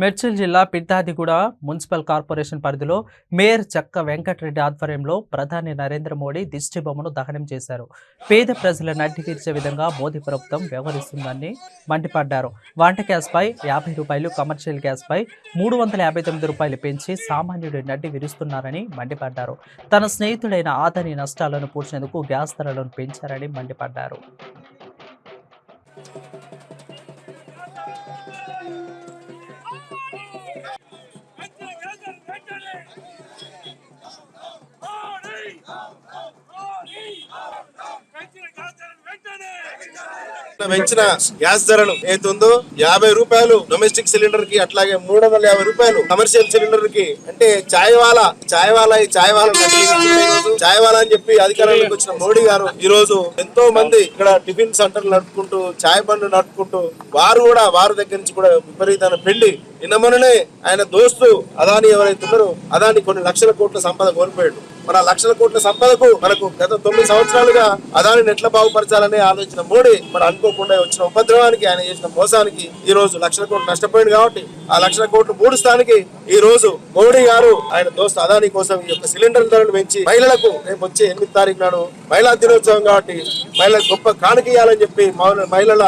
మేడ్చల్ జిల్లా పిఠాదిగూడ municipal corporation పరిధిలో mayor చక్క వెంకటరెడ్డి ఆధ్వర్యంలో ప్రధాని నరేంద్ర మోడీ దిష్టిబొమ్మను దహనం చేశారు. పేద ప్రజల నడ్డి తీర్చే విధంగా మోదీ ప్రభుత్వం వ్యవహరిస్తుందని మండిపడ్డారు. వంట గ్యాస్పై ₹50, కమర్షియల్ గ్యాస్పై ₹359 పెంచి సామాన్యుడి నడ్డి విరుస్తున్నారని మండిపడ్డారు. తన స్నేహితుడైన ఆదాని నష్టాలను పూడ్చేందుకు గ్యాస్ ధరలను పెంచారని మండిపడ్డారు. పెంచిన గ్యాస్ ధరను ఏతుందో ₹50 డొమెస్టిక్ సిలిండర్ కి, అట్లాగే ₹350 కమర్షియల్ సిలిండర్ కి. అంటే చాయ్ వాలా అని చెప్పి అధికారంలోకి వచ్చిన మోడీ గారు ఈ రోజు ఎంతో మంది ఇక్కడ టిఫిన్ సెంటర్ నడుపుకుంటూ, చాయ్ బండ్లు నడుపుకుంటూ వారి దగ్గర నుంచి కూడా విపరీతమైన పెళ్లి. నిన్న మొన్ననే ఆయన దోస్తు అదాని ఎవరైతే ఉన్నారో, అదాని కొన్ని లక్షల కోట్ల సంపద కోల్పోయాడు. మన లక్షల కోట్ల సంపదకు మనకు గత 9 సంవత్సరాలుగా అదానిని ఎట్లా బాగుపరచాలని ఆలోచించిన మోడీ మన అనుకోకుండా వచ్చిన ఉపద్రవానికి, ఆయన చేసిన మోసానికి ఈ రోజు లక్షల కోట్లు నష్టపోయింది. కాబట్టి ఆ లక్షల కోట్లు పూడుస్తానికి ఈ రోజు మోడీ గారు ఆయన దోస్తు అదాని కోసం ఈ యొక్క సిలిండర్ ధరలు పెంచి మహిళలకు రేపు వచ్చే 8వ తారీఖు నాడు మహిళా దినోత్సవం కాబట్టి మహిళలకు గొప్ప కానుక ఇవ్వాలని చెప్పి మహిళల